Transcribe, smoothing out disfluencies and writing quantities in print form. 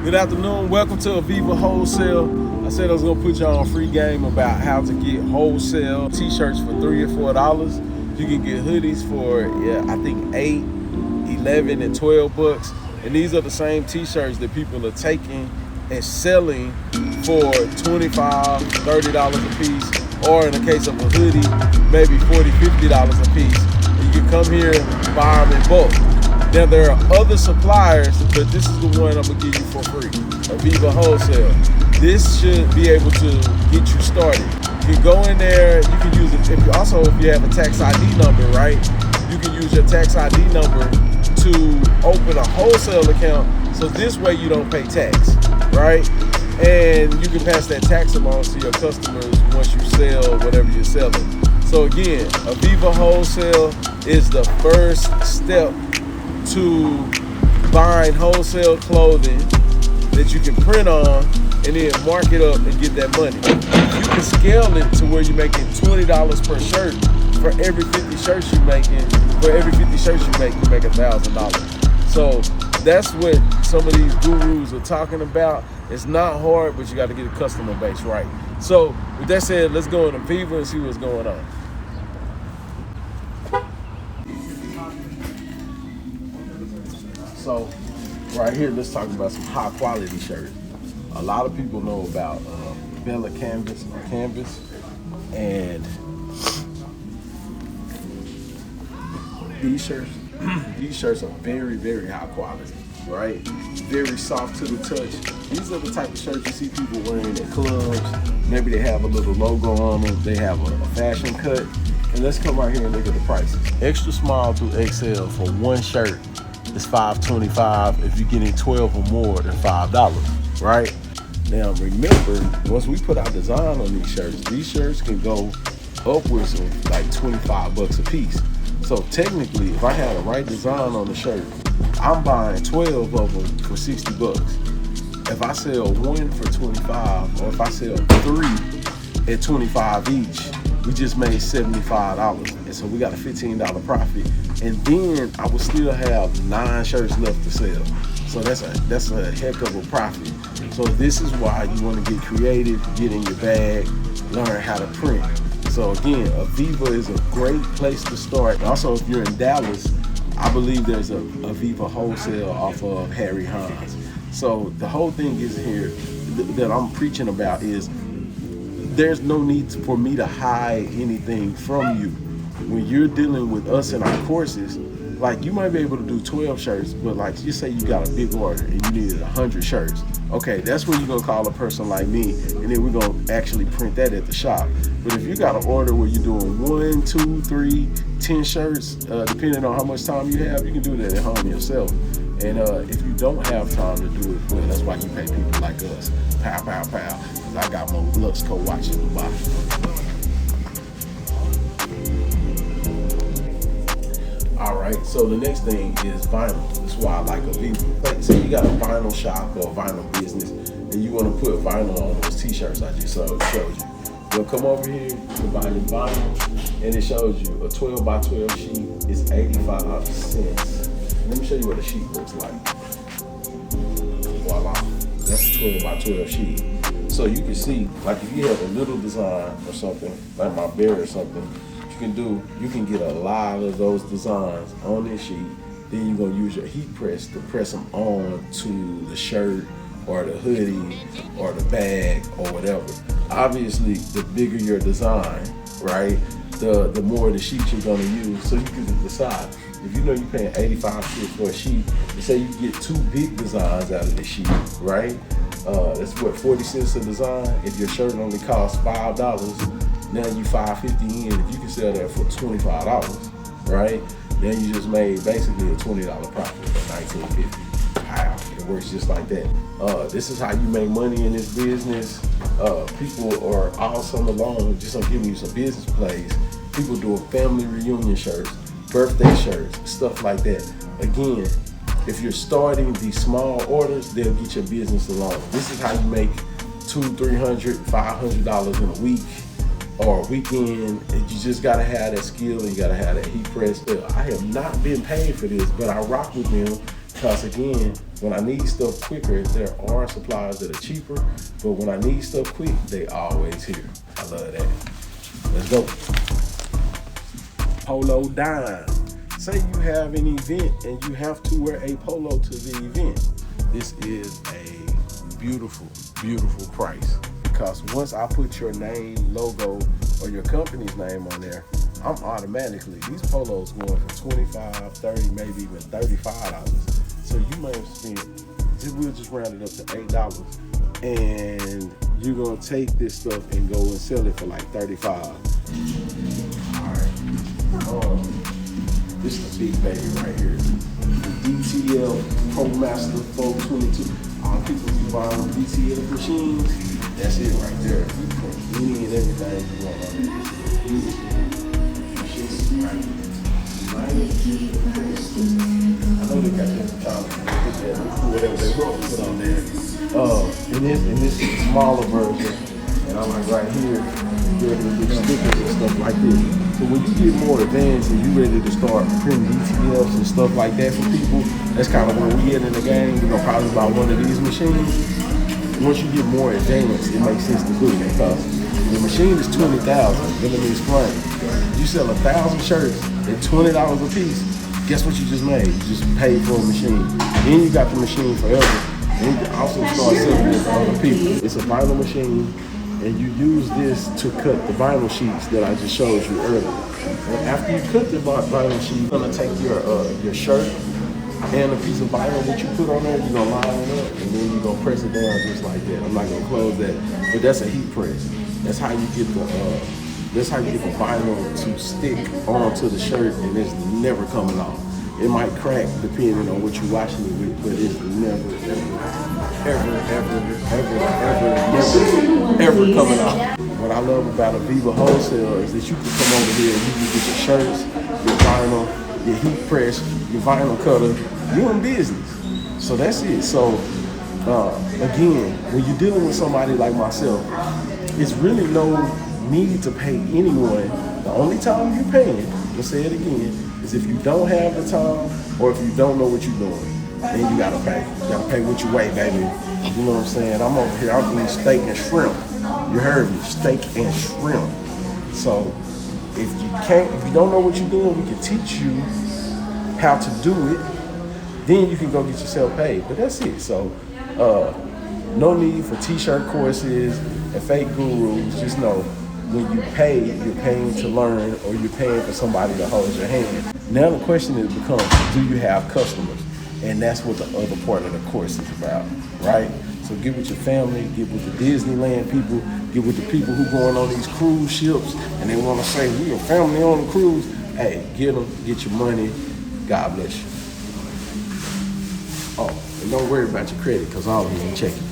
Good afternoon, welcome to Aviva Wholesale. I said I was gonna put y'all on free game about how to get wholesale t-shirts for $3 or $4. You can get hoodies for, I think 8, 11, and 12 bucks. And these are the same t-shirts that people are taking and selling for $25, $30 a piece, or in the case of a hoodie, maybe $40, $50 a piece. And you can come here and buy them in bulk. Now there are other suppliers, but this is the one I'm gonna give you for free, Aviva Wholesale. This should be able to get you started. You can go in there, you can use it, if you have a tax ID number, right? You can use your tax ID number to open a wholesale account, so this way you don't pay tax, right? And you can pass that tax along to your customers once you sell whatever you're selling. So again, Aviva Wholesale is the first step to buying wholesale clothing that you can print on and then mark it up and get that money. You can scale it to where you're making $20 per shirt. For every 50 shirts you're making, you make $1,000. So that's what some of these gurus are talking about. It's not hard, but you got to get a customer base right. So with that said, let's go in Aviva and see what's going on. So right here, let's talk about some high quality shirts. A lot of people know about Bella Canvas or Canvas, and these shirts are very, very high quality, right? Very soft to the touch. These are the type of shirts you see people wearing at clubs. Maybe they have a little logo on them. They have a fashion cut. And let's come right here and look at the prices. Extra small to XL for one shirt is $5.25. If you're getting 12 or more, than $5, right? Now remember, once we put our design on these shirts can go upwards of like 25 bucks a piece. So technically, if I had the right design on the shirt, I'm buying 12 of them for 60 bucks. If I sell one for 25, or if I sell 3 at 25 each, we just made $75. And so we got a $15 profit. And then I would still have 9 shirts left to sell. So that's a heck of a profit. So this is why you want to get creative, get in your bag, learn how to print. So again, Aviva is a great place to start. Also, if you're in Dallas, I believe there's a Aviva Wholesale off of Harry Hines. So the whole thing is here that I'm preaching about is there's no need for me to hide anything from you. When you're dealing with us in our courses, like you might be able to do 12 shirts, but like you say you got a big order and you needed 100 shirts. Okay, that's when you're gonna call a person like me, and then we're gonna actually print that at the shop. But if you got an order where you're doing 1, 2, 3, 10 shirts, depending on how much time you have, you can do that at home yourself. And if you don't have time to do it, well, that's why you pay people like us. Pow, pow, pow. Because I got more Luxco watches to buy. All right, so the next thing is vinyl. That's why I like Aviva. Like, say you got a vinyl shop or a vinyl business, and you want to put vinyl on those t-shirts I just showed you. You'll come over here, you can buy your vinyl, and it shows you a 12 by 12 sheet is 85 cents. Let me show you what a sheet looks like. Voila, that's a 12 by 12 sheet. So you can see, like if you have a little design or something, like my bear or something, you can get a lot of those designs on this sheet. Then you're gonna use your heat press to press them on to the shirt or the hoodie or the bag or whatever. Obviously, the bigger your design, right, the more the sheets you're gonna use. So you can decide. If you know you're paying 85 cents for a sheet, you say you get 2 big designs out of the sheet, right? That's what, 40 cents a design. If your shirt only costs $5, now you $5.50 in. If you can sell that for $25, right? Then you just made basically a $20 profit at $19.50. Wow, it works just like that. This is how you make money in this business. People are all summer long, just I'm giving you some business plays. People doing family reunion shirts, birthday shirts, stuff like that. Again, if you're starting these small orders, they'll get your business along. This is how you make $200, $300, $500 in a week or a weekend. And you just gotta have that skill and you gotta have that heat press. I have not been paid for this, but I rock with them Because again, when I need stuff quicker, there are suppliers that are cheaper, but when I need stuff quick, they always here. I love that. Let's go. Polo dime. Say you have an event and you have to wear a polo to the event. This is a beautiful, beautiful price. Because once I put your name, logo, or your company's name on there, I'm automatically, these polos going for $25, $30, maybe even $35. So you might have spent, we'll just round it up to $8. And you're gonna take this stuff and go and sell it for like $35. All right. This is the big baby right here. The DTL ProMaster 422. All people who buy on DTL machines, that's it right there. You put any and everything you want on it. Machines right here. I know they got different times. Whatever they want to put on there. In this smaller version, and I'm like right here, there are big stickers and stuff like this. So when you get more advanced and you ready to start printing DTFs and stuff like that for people, that's kind of where we get in the game. We're gonna probably buy one of these machines. Once you get more advanced, it makes sense to do it because the machine is $20,000. Let me explain. You sell 1,000 shirts at $20 a piece. Guess what you just made? You just paid for a machine. Then you got the machine forever. And you can also start selling it to other people. It's a vinyl machine, and you use this to cut the vinyl sheets that I just showed you earlier. And after you cut the vinyl sheet, you're gonna take your shirt and a piece of vinyl that you put on there, you're gonna line it up, and then you're gonna press it down just like that. I'm not gonna close that, but that's a heat press. That's how you get the vinyl to stick onto the shirt, and it's never coming off. It might crack depending on what you're washing it with, but it's never coming off. What I love about Aviva Wholesale is that you can come over here and you can get your shirts, your vinyl, your heat press, your vinyl cutter. You're in business. So that's it. So again, when you're dealing with somebody like myself, it's really no need to pay anyone. The only time you're paying, let's say it again, is if you don't have the time or if you don't know what you're doing. Then you gotta pay. You gotta pay what you weigh, baby. You know what I'm saying? I'm over here, I'm eating steak and shrimp. You heard me, steak and shrimp. So if you don't know what you're doing, we can teach you how to do it. Then you can go get yourself paid. But that's it. So no need for t-shirt courses and fake gurus. Just know when you pay, you're paying to learn, or you're paying for somebody to hold your hand. Now the question becomes, do you have customers? And that's what the other part of the course is about, right? So get with your family, get with the Disneyland people, get with the people who going on these cruise ships, and they want to say, we a family on the cruise. Hey, get them, get your money. God bless you. Oh, and don't worry about your credit, because all of you ain't checking.